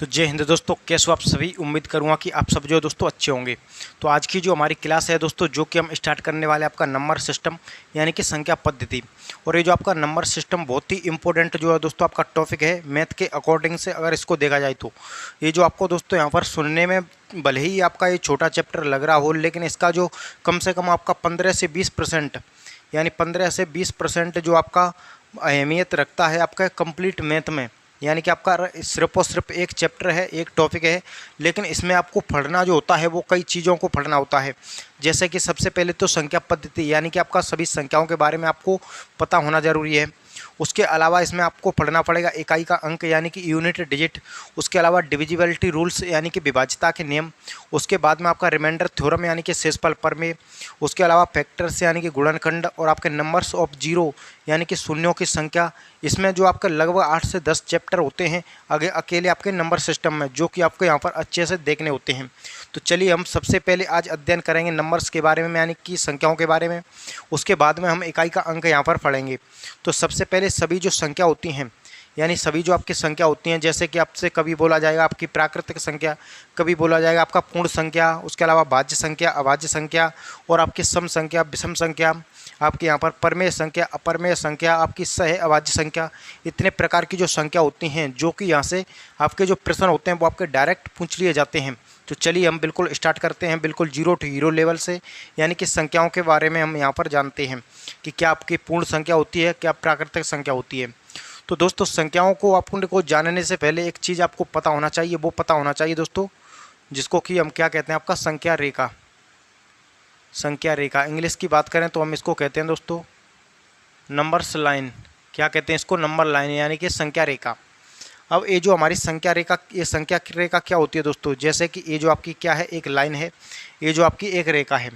तो जय हिंद दोस्तों, कैसे हो आप सभी। उम्मीद करूंगा कि आप सब जो है दोस्तों अच्छे होंगे। तो आज की जो हमारी क्लास है दोस्तों, जो कि हम स्टार्ट करने वाले हैं आपका नंबर सिस्टम यानी कि संख्या पद्धति। और ये जो आपका नंबर सिस्टम बहुत ही इंपॉर्टेंट जो है दोस्तों आपका टॉपिक है मैथ के अकॉर्डिंग से। अगर इसको देखा जाए तो ये जो आपको दोस्तों यहाँ पर सुनने में भले ही आपका ये छोटा चैप्टर लग रहा हो, लेकिन इसका जो कम से कम आपका 15 से 20% यानी 15 से 20% जो आपका अहमियत रखता है आपका कंप्लीट मैथ में। यानी कि आपका सिर्फ और सिर्फ एक चैप्टर है, एक टॉपिक है, लेकिन इसमें आपको पढ़ना जो होता है वो कई चीज़ों को पढ़ना होता है। जैसे कि सबसे पहले तो संख्या पद्धति यानी कि आपका सभी संख्याओं के बारे में आपको पता होना ज़रूरी है। उसके अलावा इसमें आपको पढ़ना पड़ेगा इकाई का अंक यानी कि यूनिट डिजिट। उसके अलावा डिविजिबिलिटी रूल्स यानी कि विभाज्यता के नियम। उसके बाद में आपका रिमाइंडर थ्योरम यानी कि शेषफल प्रमेय। उसके अलावा फैक्टर्स यानी कि गुणनखंड और आपके नंबर्स ऑफ जीरो यानी कि शून्यों की संख्या। इसमें जो आपके लगभग 8 से 10 चैप्टर होते हैं आगे अकेले आपके नंबर सिस्टम में, जो कि आपको यहाँ पर अच्छे से देखने होते हैं। तो चलिए हम सबसे पहले आज अध्ययन करेंगे नंबर्स के बारे में यानी कि संख्याओं के बारे में। उसके बाद में हम इकाई का अंक यहाँ पर पढ़ेंगे। तो सबसे पहले सभी जो संख्या होती हैं यानी सभी जो आपकी संख्या होती हैं, जैसे कि आपसे कभी बोला जाएगा आपकी प्राकृतिक संख्या, कभी बोला जाएगा आपका पूर्ण संख्या, उसके अलावा भाज्य संख्या, अभाज्य संख्या और आपकी सम संख्या, विषम संख्या, आपके यहाँ पर परमेय संख्या, अपरमेय संख्या, आपकी सह अभाज्य संख्या। इतने प्रकार की जो संख्या होती हैं जो कि यहाँ से आपके जो प्रश्न होते हैं वो आपके डायरेक्ट पूछ लिए जाते हैं। तो चलिए हम बिल्कुल स्टार्ट करते हैं, बिल्कुल जीरो टू हीरो लेवल से। यानी कि संख्याओं के बारे में हम यहाँ पर जानते हैं कि क्या आपकी पूर्ण संख्या होती है, क्या प्राकृतिक संख्या होती है। तो दोस्तों संख्याओं को आपको जानने से पहले एक चीज़ आपको पता होना चाहिए, वो पता होना चाहिए दोस्तों, जिसको कि हम क्या कहते हैं आपका संख्या रेखा। संख्या रेखा इंग्लिश की बात करें तो हम इसको कहते हैं दोस्तों नंबर्स लाइन। क्या कहते हैं इसको? नंबर लाइन यानी कि संख्या रेखा। अब ये जो हमारी संख्या रेखा, ये संख्या रेखा क्या होती है दोस्तों? जैसे कि ये जो आपकी क्या है, एक लाइन है, ये जो आपकी एक रेखा है।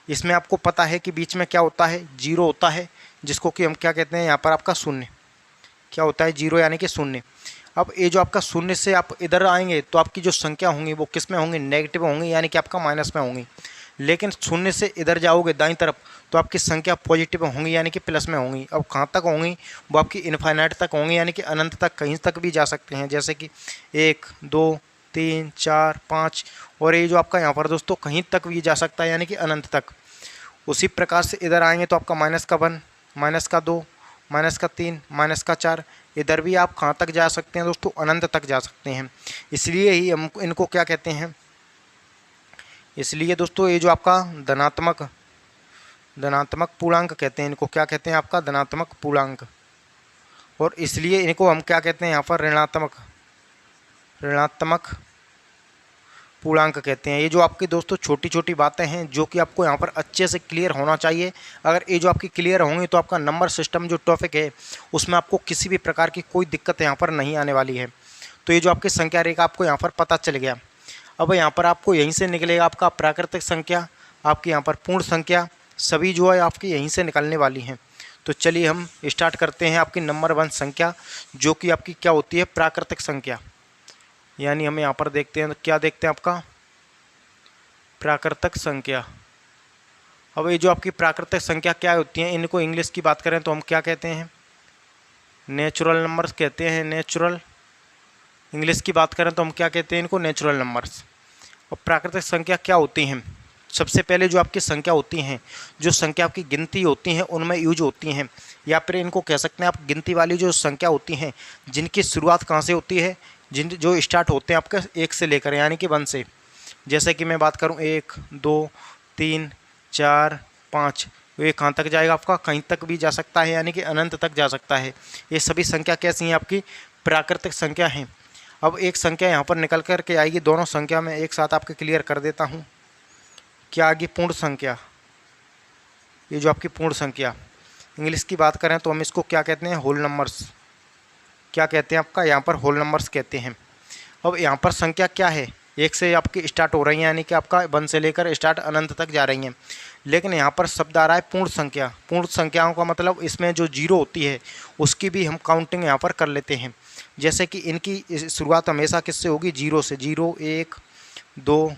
इसमें आपको पता है कि बीच में क्या होता है, जीरो होता है, जिसको कि हम क्या कहते हैं यहाँ पर आपका शून्य। क्या होता है? जीरो यानी कि शून्य। अब ये जो आपका शून्य से आप इधर आएंगे तो आपकी जो संख्या होंगी वो किस में होंगी? नेगेटिव होंगी यानी कि आपका माइनस में होंगी। लेकिन शून्य से इधर जाओगे दाईं तरफ तो आपकी संख्या पॉजिटिव होंगी यानी कि प्लस में होंगी। अब कहाँ तक होंगी? वो आपकी इनफाइनाइट तक होंगी यानी कि अनंत तक, कहीं तक भी जा सकते हैं, जैसे कि 1 2 3 4 5। और ये जो आपका यहाँ पर दोस्तों कहीं तक भी जा सकता है यानी कि अनंत तक। उसी प्रकार से इधर आएंगे तो आपका -1, -2, -3, -4। इधर भी आप कहाँ तक जा सकते हैं दोस्तों? अनंत तक जा सकते हैं। इसलिए ही हम इनको क्या कहते हैं, इसलिए दोस्तों ये जो आपका धनात्मक पूर्णांक कहते हैं, इनको क्या कहते हैं? आपका धनात्मक पूर्णांक। और इसलिए इनको हम क्या कहते हैं यहाँ पर? ऋणात्मक पूर्णांक कहते हैं। ये जो आपकी दोस्तों छोटी छोटी बातें हैं जो कि आपको यहाँ पर अच्छे से क्लियर होना चाहिए। अगर ये जो आपकी क्लियर होंगी तो आपका नंबर सिस्टम जो टॉपिक है उसमें आपको किसी भी प्रकार की कोई दिक्कत यहाँ पर नहीं आने वाली है। तो ये जो आपकी संख्या रेखा आपको यहाँ पर पता चल गया। अब यहाँ पर आपको यहीं से निकलेगा आपका प्राकृतिक संख्या, आपकी यहाँ पर पूर्ण संख्या, सभी जो है आपकी यहीं से निकलने वाली हैं। तो चलिए हम स्टार्ट करते हैं आपकी नंबर 1 संख्या, जो कि आपकी क्या होती है? प्राकृतिक संख्या। यानी हम यहाँ पर देखते हैं, क्या देखते हैं आपका? प्राकृतिक संख्या। अब ये जो आपकी प्राकृतिक संख्या क्या होती हैं, इनको इंग्लिश की बात करें तो हम क्या कहते हैं? नेचुरल नंबर्स कहते हैं। नेचुरल, इंग्लिश की बात करें तो हम क्या कहते हैं? इनको नेचुरल नंबर्स। और प्राकृतिक संख्या क्या होती हैं? सबसे पहले जो आपकी संख्या होती हैं, जो संख्या आपकी गिनती होती हैं उनमें यूज होती हैं, या फिर इनको कह सकते हैं आप गिनती वाली जो संख्या होती हैं जिनकी शुरुआत कहाँ से होती है, जो स्टार्ट होते हैं आपके 1 से लेकर यानी कि 1 से। जैसे कि मैं बात करूं 1 2 3 4 5, ये कहाँ तक जाएगा आपका? कहीं तक भी जा सकता है यानी कि अनंत तक जा सकता है। ये सभी संख्या कैसी हैं? आपकी प्राकृतिक संख्या हैं। अब एक संख्या यहाँ पर निकल कर के आएगी, दोनों संख्या में एक साथ आपके क्लियर कर देता हूँ। क्या आएगी? पूर्ण संख्या। ये जो आपकी पूर्ण संख्या, इंग्लिश की बात करें तो हम इसको क्या कहते हैं? Whole numbers. क्या कहते हैं आपका? यहाँ पर होल नंबर्स कहते हैं। अब यहाँ पर संख्या क्या है? 1 से आपकी स्टार्ट हो रही है यानी कि आपका 1 से लेकर स्टार्ट अनंत तक जा रही हैं। लेकिन यहाँ पर शब्द आ रहा है पूर्ण संख्या। पूर्ण संख्याओं का मतलब इसमें जो जीरो होती है उसकी भी हम काउंटिंग यहाँ पर कर लेते हैं। जैसे कि इनकी शुरुआत हमेशा किससे होगी? जीरो से। 0 1 2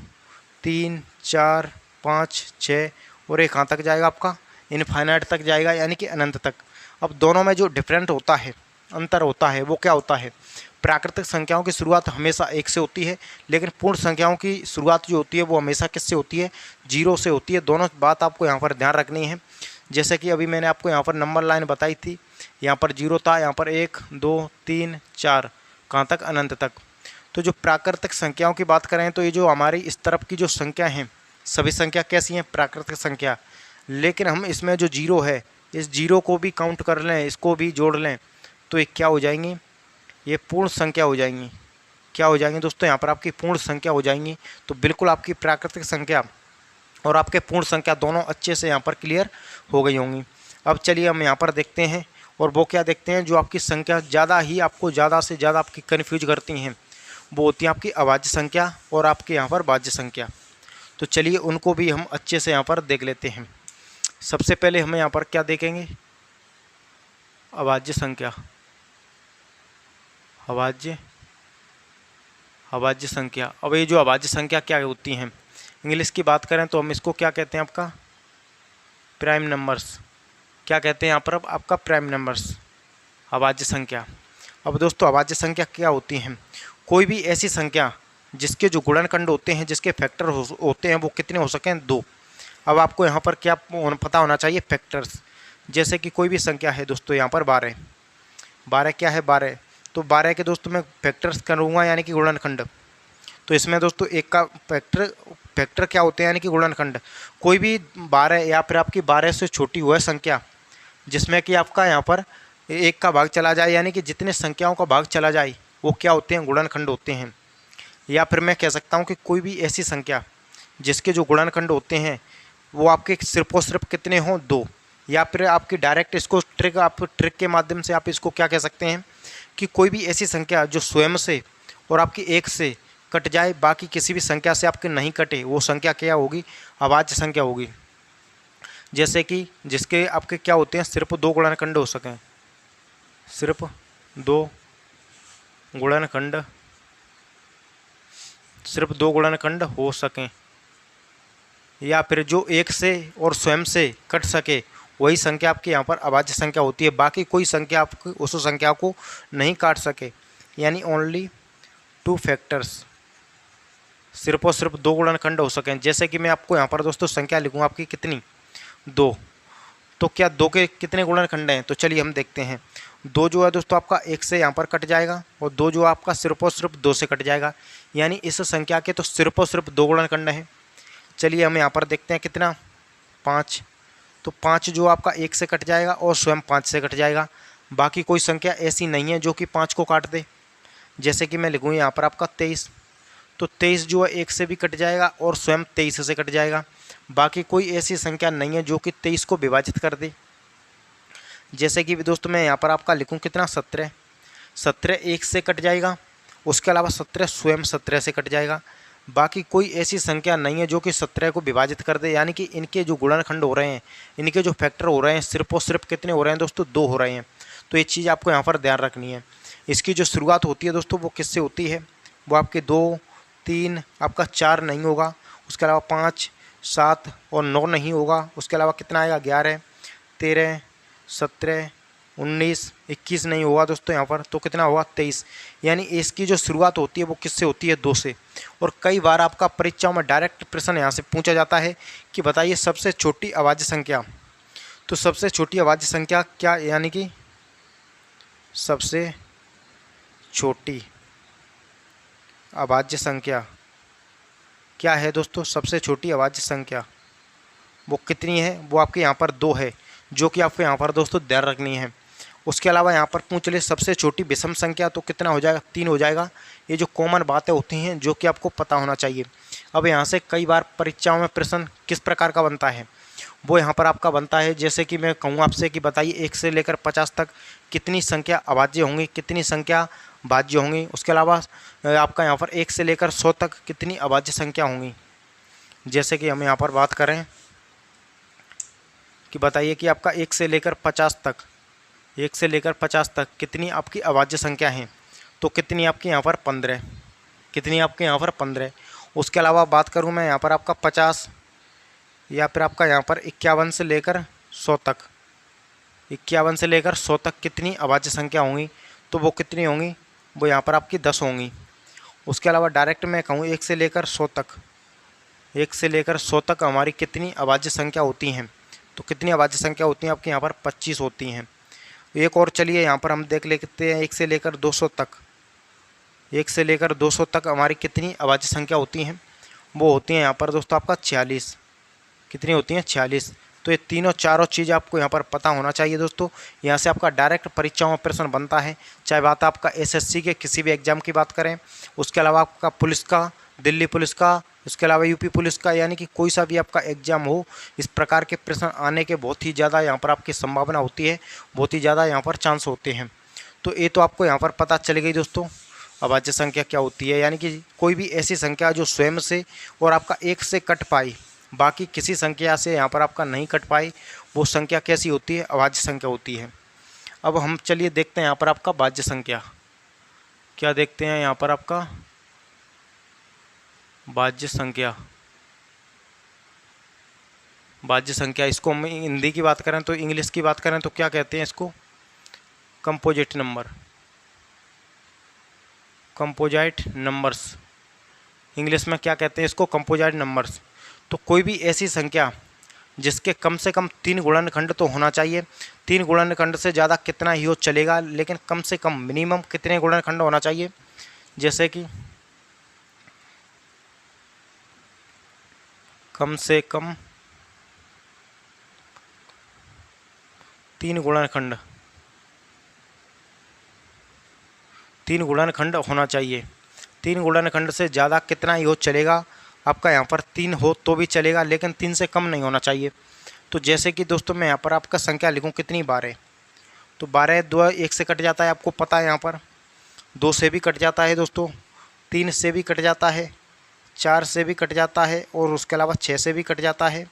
3 4 5 6 और ये कहाँ तक जाएगा आपका? इनफाइनाइट तक जाएगा यानी कि अनंत तक। अब दोनों में जो डिफरेंट होता है अंतर होता है वो क्या होता है, प्राकृतिक संख्याओं की शुरुआत हमेशा 1 से होती है, लेकिन पूर्ण संख्याओं की शुरुआत जो होती है वो हमेशा किससे होती है, 0 से होती है। दोनों बात आपको यहाँ पर ध्यान रखनी है। जैसे कि अभी मैंने आपको यहाँ पर नंबर लाइन बताई थी, यहाँ पर 0 था, यहाँ पर 1 2 3 4 कहाँ तक, अनंत तक। तो जो प्राकृतिक संख्याओं की बात करें तो ये जो हमारी इस तरफ की जो संख्या हैं सभी संख्या कैसी हैं, प्राकृतिक संख्या। लेकिन हम इसमें जो 0 है, इस 0 को भी काउंट कर लें, इसको भी जोड़ लें, तो ये क्या हो जाएंगी, ये पूर्ण संख्या हो जाएंगी। क्या हो जाएंगी दोस्तों, यहाँ पर आपकी पूर्ण संख्या हो जाएंगी। तो बिल्कुल आपकी प्राकृतिक संख्या और आपके पूर्ण संख्या दोनों अच्छे से यहाँ पर क्लियर हो गई होंगी। अब चलिए हम यहाँ पर देखते हैं, और वो क्या देखते हैं, जो आपकी संख्या ज़्यादा ही आपको ज़्यादा से ज़्यादा आपकी कन्फ्यूज करती हैं वो होती है आपकी अभाज्य संख्या और आपके यहाँ पर भाज्य संख्या। तो चलिए उनको भी हम अच्छे से यहाँ पर देख लेते हैं। सबसे पहले हमें यहाँ पर क्या देखेंगे, अभाज्य संख्या, अभाज्य संख्या। अब ये जो अभाज्य संख्या क्या होती हैं, इंग्लिश की बात करें तो हम इसको क्या कहते हैं, आपका प्राइम नंबर्स। क्या कहते हैं यहाँ पर, अब आपका प्राइम नंबर्स, अभाज्य संख्या। अब दोस्तों अभाज्य संख्या क्या होती हैं, कोई भी ऐसी संख्या जिसके जो गुणनखंड होते हैं, जिसके फैक्टर होते हैं वो कितने हो सकें, 2। अब आपको यहाँ पर क्या पता होना चाहिए, फैक्टर्स। जैसे कि कोई भी संख्या है दोस्तों, यहाँ पर 12 क्या है, 12। तो 12 के दोस्तों मैं फैक्टर्स करूँगा यानी कि गुणनखंड। तो इसमें दोस्तों एक का फैक्टर क्या होते हैं, यानी कि गुणनखंड। कोई भी 12 या फिर आपकी 12 से छोटी हुआ संख्या जिसमें कि आपका यहाँ पर 1 का भाग चला जाए, यानी कि जितने संख्याओं का भाग चला जाए वो क्या होते हैं, गुणनखंड होते हैं। या फिर मैं कह सकता हूँ कि कोई भी ऐसी संख्या जिसके जो गुणनखंड होते हैं वो आपके सिर्फ और सिर्फ कितने हों, 2। या फिर आपकी डायरेक्ट इसको ट्रिक के माध्यम से आप इसको क्या कह सकते हैं कि कोई भी ऐसी संख्या जो स्वयं से और आपकी 1 से कट जाए, बाकी किसी भी संख्या से आपके नहीं कटे, वो संख्या क्या होगी, अभाज्य संख्या होगी। जैसे कि जिसके आपके क्या होते हैं, सिर्फ 2 गुणनखंड हो सकें, सिर्फ 2 गुणनखंड, सिर्फ 2 गुणनखंड हो सकें, या फिर जो 1 से और स्वयं से कट सके, वही संख्या आपकी यहाँ पर अभाज्य संख्या होती है। बाकी कोई संख्या आपकी उस संख्या को नहीं काट सके, यानी ओनली 2 फैक्टर्स, सिर्फ और सिर्फ 2 गुणनखंड हो सकें। जैसे कि मैं आपको यहाँ पर दोस्तों संख्या लिखूँगा आपकी कितनी, 2। तो क्या 2 के कितने गुणनखंड हैं, तो चलिए हम देखते हैं। 2 जो है दोस्तों आपका 1 से यहाँ पर कट जाएगा, और 2 जो आपका सिर्फ और सिर्फ 2 से कट जाएगा, यानी इस संख्या के तो सिर्फ और सिर्फ 2 गुणनखंड हैं। चलिए हम यहाँ पर देखते हैं कितना, 5। तो 5 जो आपका 1 से कट जाएगा और स्वयं 5 से कट जाएगा। बाकी कोई संख्या ऐसी नहीं है जो कि 5 को काट दे। जैसे कि मैं लिखूँ यहाँ पर आपका 23, तो 23 जो है 1 से भी कट जाएगा और स्वयं 23 से कट जाएगा। बाकी कोई ऐसी संख्या नहीं है जो कि 23 को विभाजित कर दे। जैसे कि दोस्तों मैं यहाँ पर आपका लिखूँ कितना, 17। 17 1 से कट जाएगा, उसके अलावा 17 स्वयं 17 से कट जाएगा। बाकी कोई ऐसी संख्या नहीं है जो कि 17 को विभाजित कर दे, यानी कि इनके जो गुणनखंड हो रहे हैं, इनके जो फैक्टर हो रहे हैं, सिर्फ और सिर्फ कितने हो रहे हैं दोस्तों, 2 हो रहे हैं। तो ये चीज़ आपको यहाँ पर ध्यान रखनी है। इसकी जो शुरुआत होती है दोस्तों वो किससे होती है, वो आपके 2 3 आपका 4 नहीं होगा, उसके अलावा 5 7 और 9 नहीं होगा, उसके अलावा कितना आएगा, 11 13 17 19 21 नहीं होगा दोस्तों यहाँ पर, तो कितना होगा, 23। यानी इसकी जो शुरुआत होती है वो किससे होती है, 2 से। और कई बार आपका परीक्षाओं में डायरेक्ट प्रश्न यहाँ से पूछा जाता है कि बताइए सबसे छोटी अभाज्य संख्या। तो सबसे छोटी अभाज्य संख्या क्या, यानी कि सबसे छोटी अभाज्य संख्या क्या है दोस्तों, सबसे छोटी अभाज्य संख्या वो कितनी है, वो आपके यहाँ पर 2 है, जो कि आपको यहाँ पर दोस्तों ध्यान रखनी है। उसके अलावा यहाँ पर पूछ ले सबसे छोटी विषम संख्या, तो कितना हो जाएगा, 3 हो जाएगा। ये जो कॉमन बातें होती हैं जो कि आपको पता होना चाहिए। अब यहाँ से कई बार परीक्षाओं में प्रश्न किस प्रकार का बनता है, वो यहाँ पर आपका बनता है। जैसे कि मैं कहूँ आपसे कि बताइए 1 से लेकर 50 तक कितनी संख्या अभाज्य होंगी, कितनी संख्या भाज्य होंगी। उसके अलावा आपका यहाँ पर 1 से लेकर 100 तक कितनी अभाज्य संख्या होंगी। जैसे कि हम यहाँ पर बात करें कि बताइए कि आपका 1 से लेकर 50 तक, 1 से लेकर 50 तक कितनी आपकी अभाज्य संख्या हैं, तो कितनी आपकी यहाँ पर 15, कितनी आपके यहाँ पर 15। उसके अलावा बात करूँ मैं यहाँ पर आपका 50 या फिर आपका यहाँ पर 51 से लेकर 100 तक, 51 से लेकर 100 तक कितनी अभाज्य संख्या होंगी, तो वो कितनी होंगी, वो यहाँ पर आपकी 10 होंगी। उसके अलावा डायरेक्ट मैं कहूँ 1 से लेकर 100 तक, 1 से लेकर 100 तक हमारी कितनी अभाज्य संख्या होती हैं, तो कितनी अभाज्य संख्या होती हैं आपकी यहाँ पर 25 होती हैं। एक और चलिए यहाँ पर हम देख लेते हैं 1 से लेकर 200 तक, 1 से लेकर 200 तक हमारी कितनी अभाज्य संख्या होती हैं, वो होती हैं यहाँ पर दोस्तों आपका 46। कितनी होती हैं, 46। तो ये तीनों चारों चीज़ आपको यहाँ पर पता होना चाहिए दोस्तों। यहाँ से आपका डायरेक्ट परीक्षाओं में प्रश्न बनता है, चाहे बात आपका एसएससी के किसी भी एग्जाम की बात करें, उसके अलावा आपका पुलिस का, दिल्ली पुलिस का, उसके अलावा यूपी पुलिस का, यानी कि कोई सा भी आपका एग्जाम हो, इस प्रकार के प्रश्न आने के बहुत ही ज़्यादा यहाँ पर आपकी संभावना होती है, बहुत ही ज़्यादा यहाँ पर चांस होते हैं। तो ये तो आपको यहाँ पर पता चल गई दोस्तों अभाज्य संख्या क्या होती है, यानी कि कोई भी ऐसी संख्या जो स्वयं से और आपका 1 से कट पाई, बाकी किसी संख्या से यहाँ पर आपका नहीं कट पाई, वो संख्या कैसी होती है, अभाज्य संख्या होती है। अब हम चलिए देखते हैं यहाँ पर आपका भाज्य संख्या क्या देखते हैं, यहाँ पर आपका भाज्य संख्या, भाज्य संख्या इसको हम हिंदी की बात करें तो, इंग्लिश की बात करें तो क्या कहते हैं इसको, composite number, composite numbers. English में क्या कहते हैं इसको, कंपोजिट नंबर्स। तो कोई भी ऐसी संख्या जिसके कम से कम 3 गुणनखंड तो होना चाहिए, 3 गुणनखंड से ज़्यादा कितना ही हो चलेगा, लेकिन कम से कम मिनिमम कितने गुणनखंड होना चाहिए, जैसे कि कम से कम 3 गुणनखंड, 3 गुणनखंड होना चाहिए। 3 गुणनखंड से ज़्यादा कितना ही हो चलेगा, आपका यहाँ पर 3 हो तो भी चलेगा, लेकिन 3 से कम नहीं होना चाहिए। तो जैसे कि दोस्तों मैं यहाँ पर आपका संख्या लिखूँ कितनी, 12, तो 12 2 1 से कट जाता है, आपको पता है यहाँ पर 2 से भी कट जाता है दोस्तों, 3 से भी कट जाता है, 4 से भी कट जाता है, और उसके अलावा 6 से भी कट जाता है,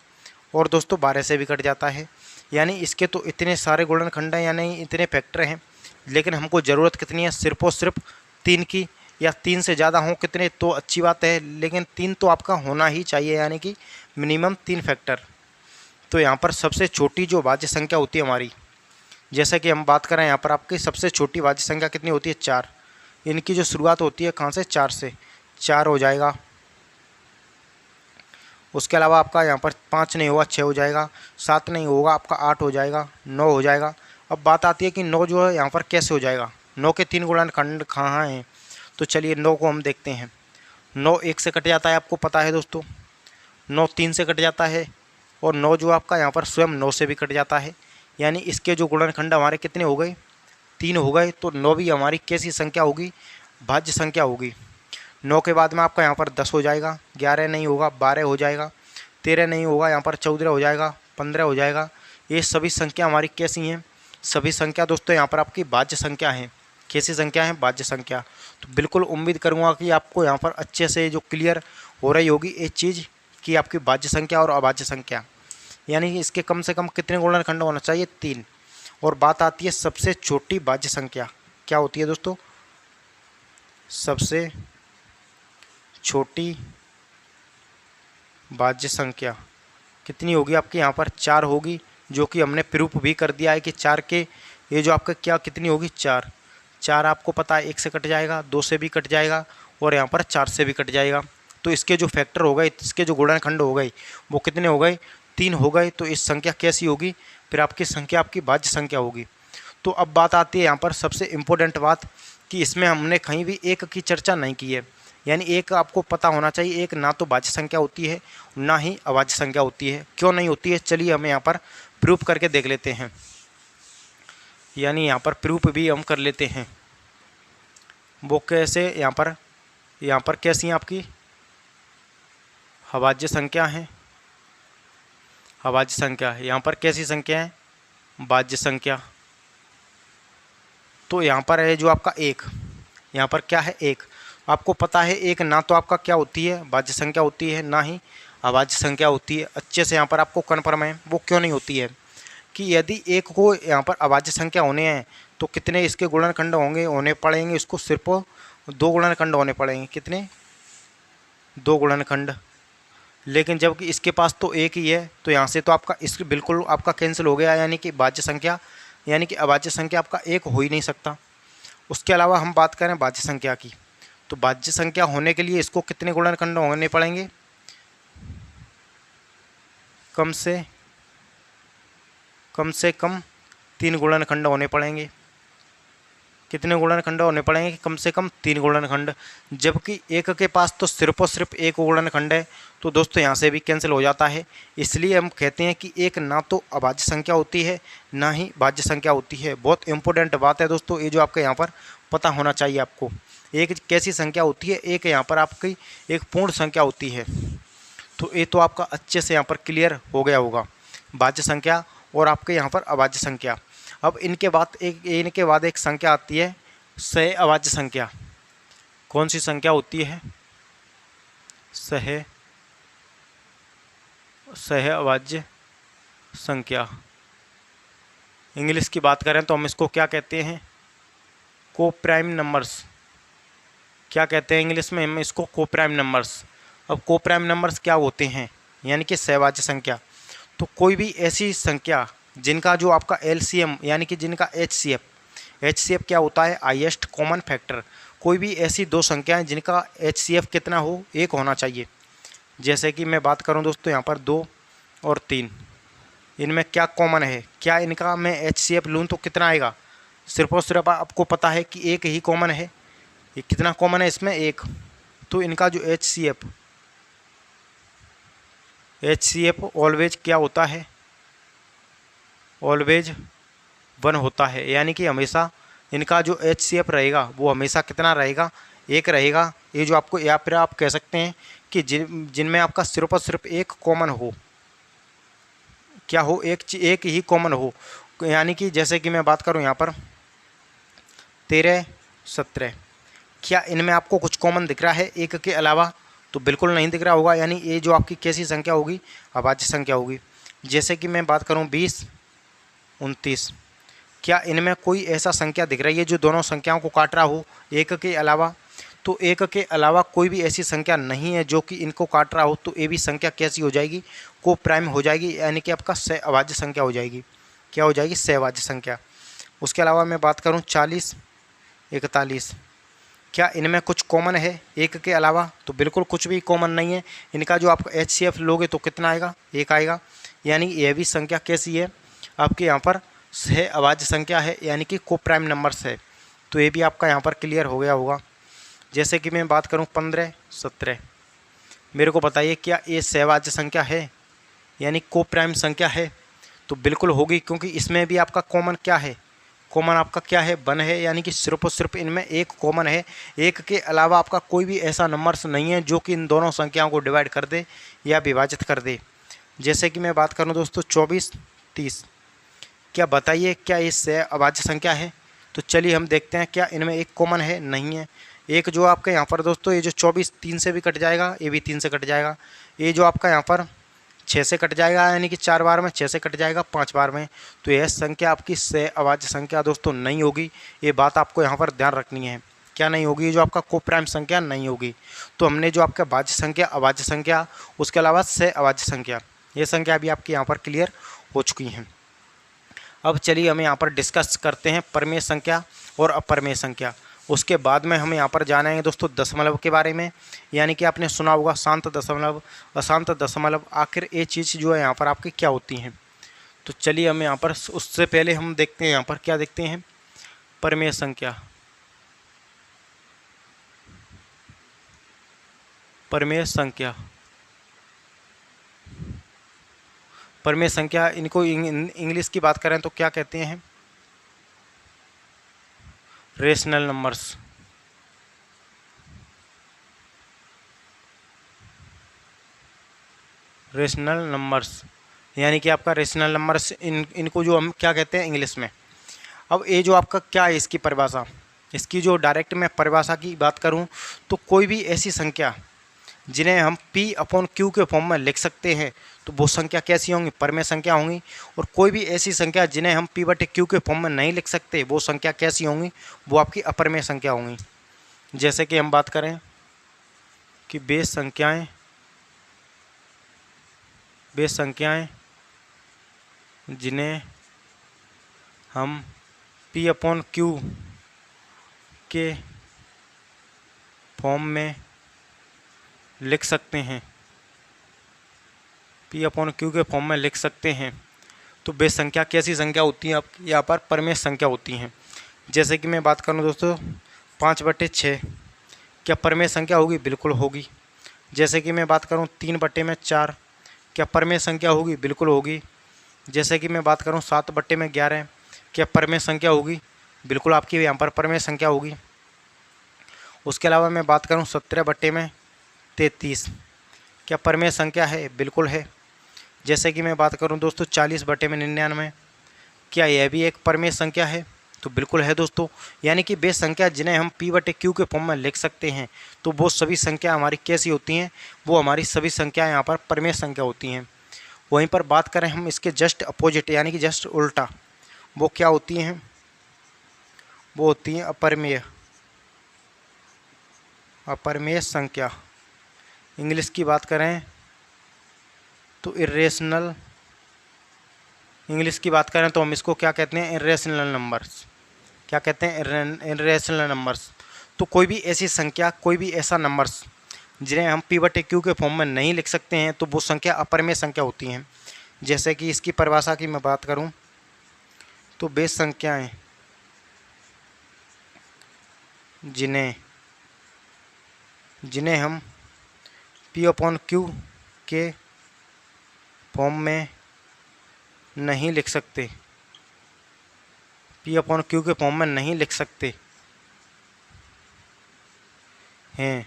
और दोस्तों 12 से भी कट जाता है। यानी इसके तो इतने सारे गुणनखंड हैं, यानी इतने फैक्टर हैं, लेकिन हमको ज़रूरत कितनी है, सिर्फ और सिर्फ 3 की, या 3 से ज़्यादा हों कितने तो अच्छी बात है, लेकिन 3 तो आपका होना ही चाहिए, यानी कि मिनिमम 3 फैक्टर। तो यहाँ पर सबसे छोटी जो भाज्य संख्या होती है हमारी, जैसे कि हम बात करें यहाँ पर आपकी सबसे छोटी भाज्य संख्या कितनी होती है, 4। इनकी जो शुरुआत होती है कहाँ से, 4 से, 4 हो जाएगा। उसके अलावा आपका यहाँ पर 5 नहीं होगा, 6 हो जाएगा, 7 नहीं होगा आपका, 8 हो जाएगा, 9 हो जाएगा। अब बात आती है कि 9 जो है यहाँ पर कैसे हो जाएगा, 9 के 3 गुणनखंड कहाँ हैं, तो चलिए 9 को हम देखते हैं। 9 1 से कट जाता है, आपको पता है दोस्तों, 9 3 से कट जाता है, और 9 जो आपका यहाँ पर स्वयं 9 से भी कट जाता है। यानी इसके जो गुणनखंड हमारे कितने हो गए, 3 हो गए। तो 9 भी हमारी कैसी संख्या होगी, भाज्य संख्या होगी। 9 के बाद में आपका यहाँ पर 10 हो जाएगा, 11 नहीं होगा, 12 हो जाएगा, 13 नहीं होगा, यहाँ पर 14 हो जाएगा, 15 हो जाएगा। ये सभी संख्या हमारी कैसी हैं, सभी संख्या दोस्तों यहाँ पर आपकी भाज्य संख्या हैं। कैसी संख्या है, भाज्य संख्या। तो बिल्कुल उम्मीद करूँगा कि आपको यहाँ पर अच्छे से जो क्लियर हो रही होगी ये चीज़ कि आपकी भाज्य संख्या और अभाज्य संख्या, यानी इसके कम से कम कितने गुणनखंड होना चाहिए, 3। और बात आती है सबसे छोटी भाज्य संख्या क्या होती है दोस्तों, सबसे छोटी भाज्य संख्या कितनी होगी आपकी, यहाँ पर 4 होगी, जो कि हमने प्रूफ भी कर दिया है कि 4 के ये जो आपका क्या कितनी होगी, 4। 4 आपको पता है 1 से कट जाएगा, 2 से भी कट जाएगा, और यहाँ पर 4 से भी कट जाएगा। तो इसके जो फैक्टर हो गए, इसके जो गुणनखंड हो गए, वो कितने हो गए, 3 हो गए। तो इस संख्या कैसी होगी, फिर आपकी संख्या आपकी भाज्य संख्या होगी। तो अब बात आती है यहाँ पर सबसे इम्पोर्टेंट बात कि इसमें हमने कहीं भी एक की चर्चा नहीं की है, यानी एक आपको पता होना चाहिए, एक ना तो भाज्य संख्या होती है ना ही अभाज्य संख्या होती है। क्यों नहीं होती है, चलिए हम यहाँ पर प्रूफ करके देख लेते हैं, यानी यहाँ पर प्रूफ भी हम कर लेते हैं। वो कैसे, यहाँ पर कैसी हैं आपकी अभाज्य संख्या हैं, अभाज्य संख्या, यहाँ पर कैसी संख्या है, भाज्य संख्या। तो यहाँ पर है जो आपका 1, यहाँ पर क्या है, 1। आपको पता है 1 ना तो आपका क्या होती है, भाज्य संख्या होती है, ना ही अभाज्य संख्या होती है। अच्छे से यहाँ पर आपको कन्फर्म है। वो क्यों नहीं होती है कि यदि 1 को यहाँ पर अभाज्य संख्या होने हैं तो कितने इसके गुणनखंड होने पड़ेंगे, इसको सिर्फ 2 गुणनखंड होने पड़ेंगे। कितने, 2 गुणनखंड। लेकिन जबकि इसके पास तो 1 ही है, तो यहाँ से तो आपका इस बिल्कुल आपका कैंसिल हो गया, यानी कि भाज्य संख्या, यानी कि अभाज्य संख्या आपका 1 हो ही नहीं सकता। उसके अलावा हम बात करें भाज्य संख्या की, तो भाज्य संख्या होने के लिए इसको कितने गुणनखंड होने पड़ेंगे? कम से कम 3 गुणनखंड होने पड़ेंगे। कितने गुणनखंड होने पड़ेंगे? कम से कम 3 गुणनखंड। जबकि एक के पास तो सिर्फ और सिर्फ एक गुणनखंड है, तो दोस्तों यहाँ से भी कैंसिल हो जाता है। इसलिए हम कहते हैं कि एक ना तो अभाज्य संख्या होती है ना ही भाज्य संख्या होती है। बहुत इंपॉर्टेंट बात है दोस्तों, ये जो आपके यहाँ पर पता होना चाहिए आपको। एक कैसी संख्या होती है? एक यहाँ पर आपकी एक पूर्ण संख्या होती है। तो ये तो आपका अच्छे से यहाँ पर क्लियर हो गया होगा, भाज्य संख्या और आपके यहाँ पर अभाज्य संख्या। अब इनके बाद एक संख्या आती है सह अभाज्य संख्या। कौन सी संख्या होती है? सह अभाज्य संख्या। इंग्लिश की बात करें तो हम इसको क्या कहते हैं? को प्राइम नंबर्स। क्या कहते हैं इंग्लिश में? हम इसको को प्राइम नंबर्स। अब को प्राइम नंबर्स क्या होते हैं? यानी कि सहभाज्य संख्या। तो कोई भी ऐसी संख्या जिनका जो आपका एलसीएम यानी कि जिनका एचसीएफ क्या होता है? Highest common factor. कोई भी ऐसी दो संख्याएं जिनका एचसीएफ कितना हो? 1 होना चाहिए। जैसे कि मैं बात करूं दोस्तों यहाँ पर 2 और 3, इनमें क्या कॉमन है? क्या इनका मैं एचसीएफ लूँ तो कितना आएगा? सिर्फ और सिर्फ आपको पता है कि एक ही कॉमन है। ये कितना कॉमन है इसमें? 1। तो इनका जो एचसीएफ ऑलवेज क्या होता है? ऑलवेज 1 होता है। यानी कि हमेशा इनका जो एचसीएफ रहेगा वो हमेशा कितना रहेगा? 1 रहेगा। ये जो आपको, या फिर आप कह सकते हैं कि जिनमें आपका सिर्फ और सिर्फ एक कॉमन हो, क्या हो? एक ही कॉमन हो। यानी कि जैसे कि मैं बात करूं यहाँ पर 13, 17, क्या इनमें आपको कुछ कॉमन दिख रहा है एक के अलावा? तो बिल्कुल नहीं दिख रहा होगा। यानी ये जो आपकी कैसी संख्या होगी? अभाज्य संख्या होगी। जैसे कि मैं बात करूं 20, 29, क्या इनमें कोई ऐसा संख्या दिख रही है जो दोनों संख्याओं को काट रहा हो एक के अलावा? तो एक के अलावा कोई भी ऐसी संख्या नहीं है जो कि इनको काट रहा हो। तो ये भी संख्या कैसी हो जाएगी? को प्राइम हो जाएगी। यानी कि आपका सहअभाज्य संख्या हो जाएगी। क्या हो जाएगी? सहअभाज्य संख्या। उसके अलावा मैं बात करूं 40, 41, क्या इनमें कुछ कॉमन है एक के अलावा? तो बिल्कुल कुछ भी कॉमन नहीं है। इनका जो आप एचसीएफ लोगे तो कितना आएगा? 1 आएगा। यानी यह भी संख्या कैसी है? आपके यहाँ पर सहअभाज्य संख्या है, यानी कि को प्राइम नंबर्स है। तो ये भी आपका यहाँ पर क्लियर हो गया होगा। जैसे कि मैं बात करूँ 15, 17, मेरे को बताइए क्या ये सहअभाज्य संख्या है यानी को प्राइम संख्या है? तो बिल्कुल होगी, क्योंकि इसमें भी आपका कॉमन क्या है? कॉमन आपका क्या है? 1 है। यानी कि सिर्फ और सिर्फ इनमें एक कॉमन है। एक के अलावा आपका कोई भी ऐसा नंबर्स नहीं है जो कि इन दोनों संख्याओं को डिवाइड कर दे या विभाजित कर दे। जैसे कि मैं बात करूं दोस्तों 24, 30, क्या बताइए क्या ये सहअभाज्य संख्या है? तो चलिए हम देखते हैं क्या इनमें एक कॉमन है? नहीं है। एक जो आपके यहाँ पर दोस्तों ये जो 24 3 से भी कट जाएगा, ये भी 3 से कट जाएगा। ये जो आपका यहाँ पर 6 से कट जाएगा, यानी कि 4 बार में, 6 से कट जाएगा 5 बार में। तो यह संख्या आपकी सहअभाज्य संख्या दोस्तों नहीं होगी। ये बात आपको यहाँ पर ध्यान रखनी है। क्या नहीं होगी? ये जो आपका को प्राइम संख्या नहीं होगी। तो हमने जो आपका भाज्य संख्या, अभाज्य संख्या, उसके अलावा सहअभाज्य संख्या, ये संख्या भी आपकी यहाँ पर क्लियर हो चुकी हैं। अब चलिए हम यहाँ पर डिस्कस करते हैं परिमेय संख्या और अपरिमेय संख्या। उसके बाद में हम यहाँ पर जानेंगे दोस्तों दशमलव के बारे में। यानी कि आपने सुना होगा शांत दशमलव, अशांत दशमलव, आखिर ये चीज़ जो है यहाँ पर आपकी क्या होती हैं। तो चलिए हम यहाँ पर, उससे पहले हम देखते हैं यहाँ पर क्या देखते हैं? परिमेय संख्या। परिमेय संख्या, परिमेय संख्या, इनको इंग्लिश की बात करें तो क्या कहते हैं? Rational numbers. रेशनल नंबर्स यानी कि आपका रेशनल नंबर्स, इनको जो हम क्या कहते हैं इंग्लिश में। अब ये जो आपका क्या है इसकी परिभाषा? इसकी जो डायरेक्ट मैं परिभाषा की बात करूं तो कोई भी ऐसी संख्या जिन्हें हम P/Q के फॉर्म में लिख सकते हैं तो वो संख्या कैसी होंगी? परिमेय संख्या होंगी। और कोई भी ऐसी संख्या जिन्हें हम P/Q के फॉर्म में नहीं लिख सकते वो संख्या कैसी होंगी? वो आपकी अपरिमेय संख्या होंगी। जैसे कि हम बात करें कि वे संख्याएं जिन्हें हम P/Q के फॉर्म में लिख सकते हैं, P अपॉन Q के फॉर्म में लिख सकते हैं। तो बेस संख्या कैसी संख्या होती है आपकी यहाँ पर? परमेय संख्या होती हैं। जैसे कि मैं बात करूँ दोस्तों 5/6 क्या परमेय संख्या होगी? बिल्कुल होगी। जैसे कि मैं बात करूँ 3/4 क्या परमेय संख्या होगी? बिल्कुल होगी। जैसे कि मैं बात करूँ 7/11 क्या परमेय संख्या होगी? बिल्कुल आपकी यहाँ पर परमेय संख्या होगी। उसके अलावा मैं बात करूँ 17/33 क्या परमेय संख्या है? बिल्कुल है। जैसे कि मैं बात करूं दोस्तों 40/99 क्या यह भी एक परमेय संख्या है? तो बिल्कुल है दोस्तों। यानी कि वे संख्या जिन्हें हम P/Q के फॉर्म में लिख सकते हैं, तो वो सभी संख्या हमारी कैसी होती हैं? वो हमारी सभी संख्या यहाँ पर परमेय संख्या होती हैं। वहीं पर बात करें हम इसके जस्ट अपोजिट यानी कि जस्ट उल्टा, वो क्या होती हैं? वो होती हैं अपरमेय संख्या। इंग्लिश की बात करें तो इरेशनल, इंग्लिश की बात करें तो हम इसको क्या कहते हैं? Irrational numbers. क्या कहते हैं? Irrational numbers. तो कोई भी ऐसी संख्या, कोई भी ऐसा नंबर्स जिन्हें हम P/Q के फॉर्म में नहीं लिख सकते हैं, तो वो संख्या अपरमेय संख्या होती हैं। जैसे कि इसकी परिभाषा की मैं बात करूं तो बेस संख्याएं जिन्हें हम P/Q के फॉर्म में नहीं लिख सकते, P/Q के फॉर्म में नहीं लिख सकते हैं,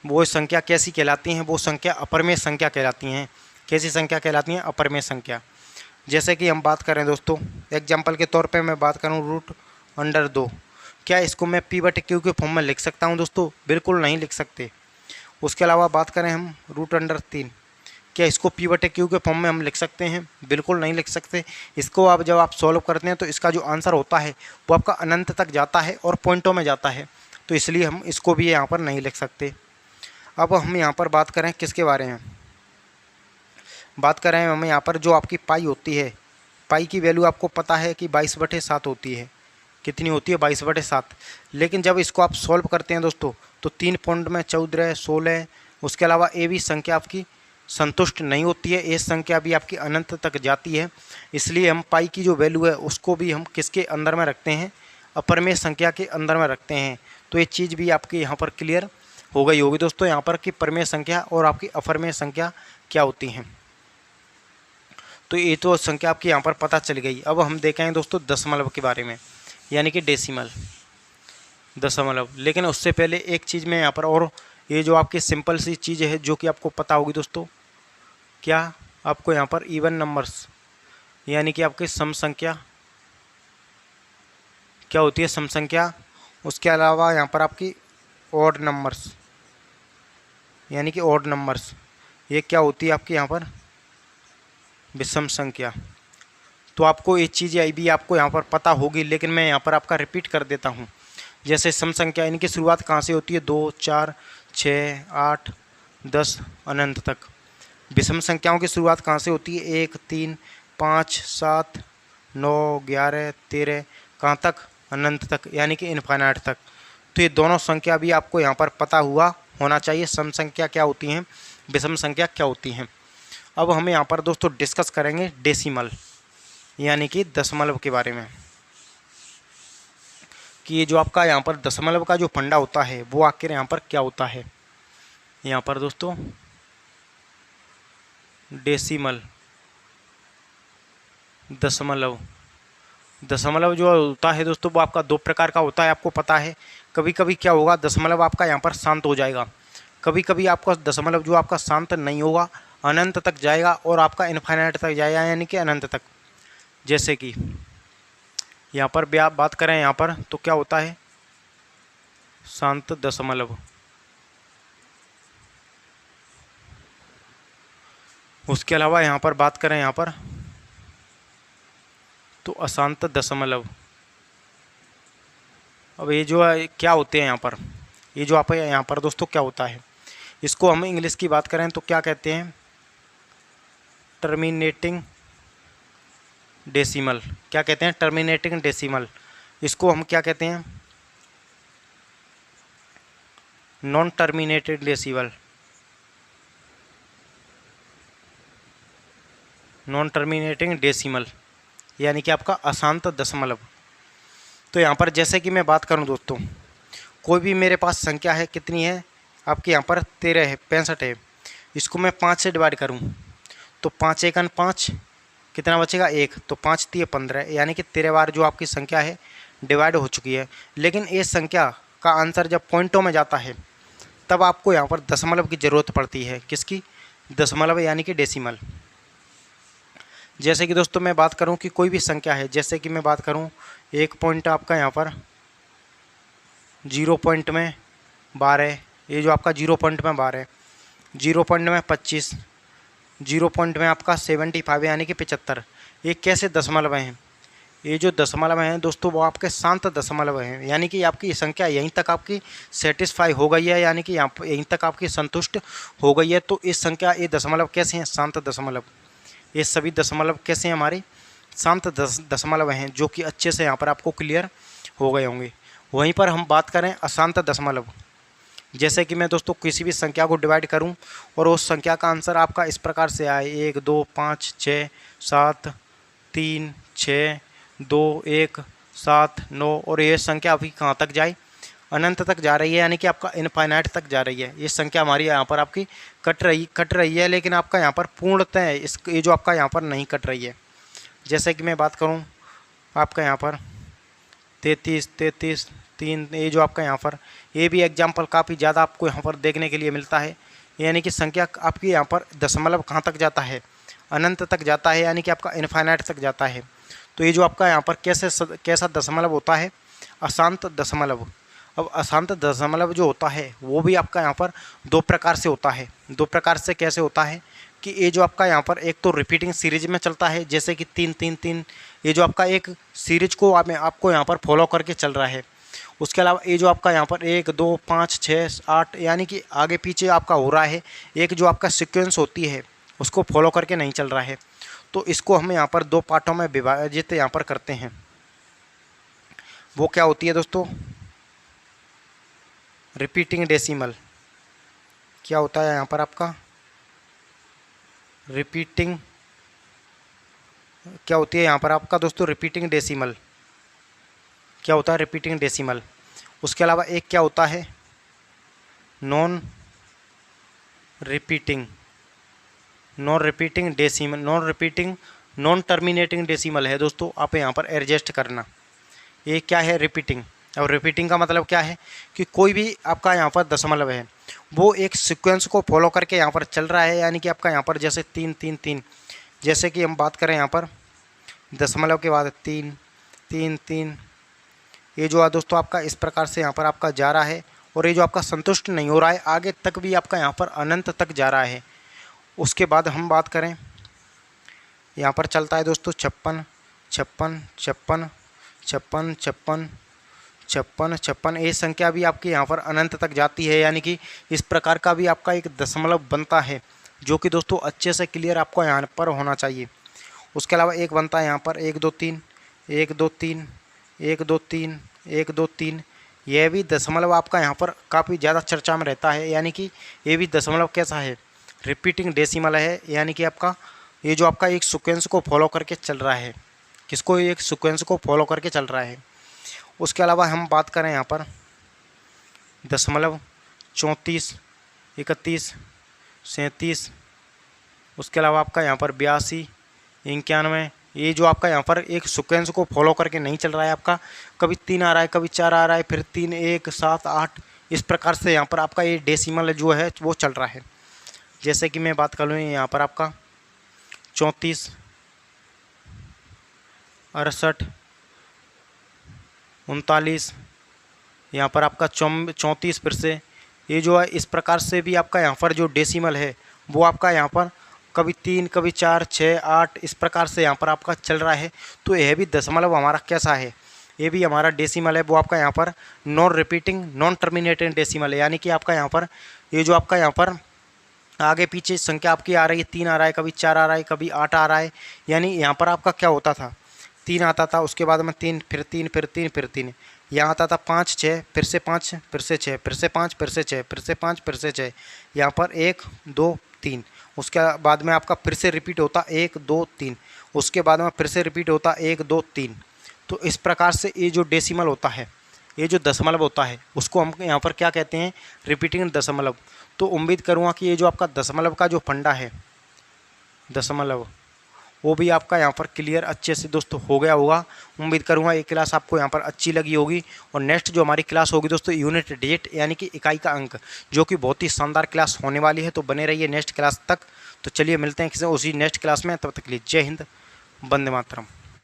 वो संख्या कैसी कहलाती हैं? वो संख्या अपरमेय संख्या कहलाती हैं। कैसी संख्या कहलाती हैं? अपरमेय संख्या। जैसे कि हम बात करें दोस्तों एग्जाम्पल के तौर पे मैं बात करूं √2 क्या इसको मैं P/Q के फॉर्म में लिख सकता हूं दोस्तों? बिल्कुल नहीं लिख सकते। उसके अलावा बात करें हम √3 क्या इसको P/Q के फॉर्म में हम लिख सकते हैं? बिल्कुल नहीं लिख सकते। इसको आप जब आप सॉल्व करते हैं तो इसका जो आंसर होता है वो आपका अनंत तक जाता है और पॉइंटों में जाता है, तो इसलिए हम इसको भी यहाँ पर नहीं लिख सकते। अब हम यहाँ पर बात करें किसके बारे में? बात करें हम यहाँ पर जो आपकी पाई होती है, पाई की वैल्यू आपको पता है कि 22/7 होती है। कितनी होती है? 22/7। लेकिन जब इसको आप सॉल्व करते हैं दोस्तों तो 3 पॉइंट में 14, 16, उसके अलावा ए भी संख्या आपकी संतुष्ट नहीं होती है, ए संख्या भी आपकी अनंत तक जाती है। इसलिए हम पाई की जो वैल्यू है उसको भी हम किसके अंदर में रखते हैं? अपरमेय संख्या के अंदर में रखते हैं। तो ये चीज़ भी आपकी यहाँ पर क्लियर हो गई होगी दोस्तों यहाँ पर कि परमेय संख्या और आपकी अपरमेय संख्या क्या होती हैं। तो ये तो संख्या आपकी यहाँ पर पता चल गई। अब हम देखेंगे दोस्तों दशमलव के बारे में, यानी कि डेसिमल, दशमलव। लेकिन उससे पहले एक चीज़ में यहाँ पर, और ये जो आपकी सिंपल सी चीज़ है जो कि आपको पता होगी दोस्तों, क्या आपको यहाँ पर इवन नंबर्स यानी कि आपकी सम संख्या क्या होती है? सम संख्या। उसके अलावा यहाँ पर आपकी ऑड नंबर्स यानी कि ऑड नंबर्स, ये क्या होती है आपकी यहाँ पर? विषम संख्या। तो आपको ये चीज़ भी आपको यहाँ पर पता होगी, लेकिन मैं यहाँ पर आपका रिपीट कर देता हूँ। जैसे सम संख्या, इनकी शुरुआत कहाँ से होती है? 2, 4, 6, 8, 10 अनंत तक। विषम संख्याओं की शुरुआत कहाँ से होती है? 1, 3, 5, 7, 9, 11, 13 कहाँ तक? अनंत तक, यानी कि इनफाइनाइट तक। तो ये दोनों संख्या भी आपको यहाँ पर पता हुआ होना चाहिए, सम संख्या क्या होती हैं, विषम संख्या क्या होती हैं। अब हम यहाँ पर दोस्तों डिस्कस करेंगे डेसिमल यानी कि दशमलव के बारे में, कि ये जो आपका यहाँ पर दशमलव का जो फंडा होता है वो आखिर यहाँ पर क्या होता है। यहाँ पर दोस्तों डेसिमल, दशमलव जो होता है दोस्तों वो आपका 2 प्रकार का होता है, आपको पता है। कभी कभी क्या होगा, दशमलव आपका यहाँ पर शांत हो जाएगा, कभी कभी आपका दशमलव जो आपका शांत नहीं होगा, अनंत तक जाएगा और आपका इनफाइनाइट तक जाएगा, यानी कि अनंत तक। जैसे कि यहाँ पर भी आप बात करें यहाँ पर तो क्या होता है? शांत दशमलव। उसके अलावा यहाँ पर बात करें यहाँ पर तो अशांत दशमलव। अब ये जो क्या होते हैं यहाँ पर, ये जो आप यहाँ पर दोस्तों क्या होता है, इसको हम इंग्लिश की बात करें तो क्या कहते हैं? Terminating decimal. क्या कहते हैं? Terminating decimal. इसको हम क्या कहते हैं? Non terminated decimal, non terminating decimal यानी कि आपका अशांत दशमलव। तो यहाँ पर जैसे कि मैं बात करूँ दोस्तों, कोई भी मेरे पास संख्या है, कितनी है आपके यहाँ पर 13 है, 65 है, इसको मैं 5 से डिवाइड करूँ तो 5 एकन 5, कितना बचेगा 1, तो 5 3 15, यानी कि 13 बार जो आपकी संख्या है डिवाइड हो चुकी है। लेकिन इस संख्या का आंसर जब पॉइंटों में जाता है तब आपको यहाँ पर दशमलव की ज़रूरत पड़ती है। किसकी? दशमलव यानी कि डेसिमल। जैसे कि दोस्तों मैं बात करूं कि कोई भी संख्या है, जैसे कि मैं बात करूं 1 पॉइंट आपका यहाँ पर 0 पॉइंट में 12, ये जो आपका 0 पॉइंट में 12, 0 पॉइंट में 25, 0 पॉइंट में आपका 75 यानी कि 75, ये कैसे दशमलव हैं? ये जो दशमलव हैं दोस्तों वो आपके शांत दशमलव हैं, यानी कि आपकी संख्या यहीं तक आपकी सेटिस्फाई हो गई है, यानी कि यहाँ यहीं तक आपकी संतुष्ट हो गई है। तो इस संख्या, ये दशमलव कैसे हैं? शांत दशमलव। ये सभी दशमलव कैसे हैं? हमारे शांत दशमलव हैं, जो कि अच्छे से यहाँ पर आपको क्लियर हो गए होंगे। वहीं पर हम बात करें अशांत दशमलव, जैसे कि मैं दोस्तों किसी भी संख्या को डिवाइड करूं और उस संख्या का आंसर आपका इस प्रकार से आए 1 2 5 6 7 3 6 2 1 7 9, और ये संख्या अभी कहाँ तक जाए? अनंत तक जा रही है, यानी कि आपका इनफाइनाइट तक जा रही है। ये संख्या हमारी यहाँ पर आपकी कट रही है, लेकिन आपका यहाँ पर पूर्णतः ये जो आपका यहाँ पर नहीं कट रही है। जैसे कि मैं बात करूँ आपका यहाँ पर 33 33 3, ये जो आपका यहाँ पर, ये भी एग्जाम्पल काफ़ी ज़्यादा आपको यहाँ पर देखने के लिए मिलता है। यानी कि संख्या आपकी यहाँ पर दशमलव कहाँ तक जाता है? अनंत तक जाता है, यानी कि आपका इनफाइनाइट तक जाता है। तो ये जो आपका यहाँ पर कैसा दशमलव होता है? अशांत दशमलव। अब अशांत दशमलव जो होता है वो भी आपका यहाँ पर 2 प्रकार से होता है। 2 प्रकार से कैसे होता है कि ये जो आपका यहाँ पर एक तो रिपीटिंग सीरीज में चलता है, जैसे कि 3 3 3, ये जो आपका एक सीरीज को आपको यहाँ पर फॉलो करके चल रहा है। उसके अलावा ये जो आपका यहाँ पर 1 2 5 6 8, यानी कि आगे पीछे आपका हो रहा है, एक जो आपका सीक्वेंस होती है उसको फॉलो करके नहीं चल रहा है। तो इसको हम यहाँ पर 2 पार्टों में विभाजित यहाँ पर करते हैं। वो क्या होती है दोस्तों? Repeating decimal. क्या होता है यहाँ पर आपका? रिपीटिंग क्या होती है यहाँ पर आपका दोस्तों? Repeating decimal. क्या होता है? Repeating decimal. उसके अलावा एक क्या होता है? Non repeating decimal. Non terminating decimal है दोस्तों, आप यहाँ पर एडजस्ट करना। ये क्या है? रिपीटिंग। और रिपीटिंग का मतलब क्या है कि कोई भी आपका यहाँ पर दशमलव है वो एक सीक्वेंस को फॉलो करके यहाँ पर चल रहा है, यानी कि आपका यहाँ पर जैसे 3 3 3, जैसे कि हम बात करें यहाँ पर दशमलव के बाद 3 3 3, ये जो है दोस्तों आपका इस प्रकार से यहाँ पर आपका जा रहा है, और ये जो आपका संतुष्ट नहीं हो रहा है, आगे तक भी आपका यहाँ पर अनंत तक जा रहा है। उसके बाद हम बात करें यहाँ पर चलता है दोस्तों 56 56 56 56 56 56 56, ये संख्या भी आपकी यहाँ पर अनंत तक जाती है, यानी कि इस प्रकार का भी आपका एक दशमलव बनता है, जो कि दोस्तों अच्छे से क्लियर आपको यहाँ पर होना चाहिए। उसके अलावा एक बनता है यहाँ पर 1 2 3 1 2 3 1 2 3 1 2 3, यह भी दशमलव आपका यहाँ पर काफ़ी ज़्यादा चर्चा में रहता है, यानी कि ये भी दशमलव कैसा है? रिपीटिंग डेसिमल है, यानी कि आपका ये जो आपका एक सीक्वेंस को फॉलो करके चल रहा है। किसको? एक सीक्वेंस को फॉलो करके चल रहा है। उसके अलावा हम बात करें यहाँ पर दशमलव 34 31 37, उसके अलावा आपका यहाँ पर 82 91, ये जो आपका यहाँ पर एक सीक्वेंस को फॉलो करके नहीं चल रहा है आपका, कभी 3 आ रहा है, कभी 4 आ रहा है, फिर 3 1 7 8, इस प्रकार से यहाँ पर आपका ये डेसिमल जो है वो चल रहा है। जैसे कि मैं बात कर लूँ यहाँ पर आपका 34 68 39, यहाँ पर आपका 34 फिर से, ये जो है इस प्रकार से भी आपका यहाँ पर जो डेसिमल है वो आपका यहाँ पर कभी 3 कभी 4 6 8 इस प्रकार से यहाँ पर आपका चल रहा है। तो यह भी दशमलव हमारा कैसा है? ये भी हमारा डेसिमल है, वो आपका यहाँ पर non repeating non terminating decimal है, यानी कि आपका यहाँ पर ये जो आपका यहाँ पर आगे पीछे संख्या आपकी आ रही है, 3 आ रहा है, कभी 4 आ रहा है, कभी 8 आ रहा है, यानी यहाँ पर आपका क्या होता था? 3 आता था, उसके बाद में 3 फिर 3 फिर 3 फिर 3, यहाँ आता था 5 6 फिर से 5 फिर से 6 फिर से 5 फिर से 6 फिर से 5 फिर से 6, यहाँ पर 1 2 3, उसके बाद में आपका फिर से रिपीट होता 1 2 3, उसके बाद में फिर से रिपीट होता 1 2 3। तो इस प्रकार से ये जो डेसिमल होता है, ये जो दशमलव होता है, उसको हम यहाँ पर क्या कहते हैं, रिपीटिंग दशमलव। तो उम्मीद करूँगा कि ये जो आपका दशमलव का जो फंडा है, दशमलव, वो भी आपका यहाँ पर क्लियर अच्छे से दोस्तों हो गया होगा। उम्मीद करूँगा ये क्लास आपको यहाँ पर अच्छी लगी होगी। और नेक्स्ट जो हमारी क्लास होगी दोस्तों, यूनिट डिजिट यानी कि इकाई का अंक, जो कि बहुत ही शानदार क्लास होने वाली है। तो बने रहिए नेक्स्ट क्लास तक। तो चलिए मिलते हैं किसी उसी नेक्स्ट क्लास में, तब तक के लिए जय हिंद, वंदे मातरम।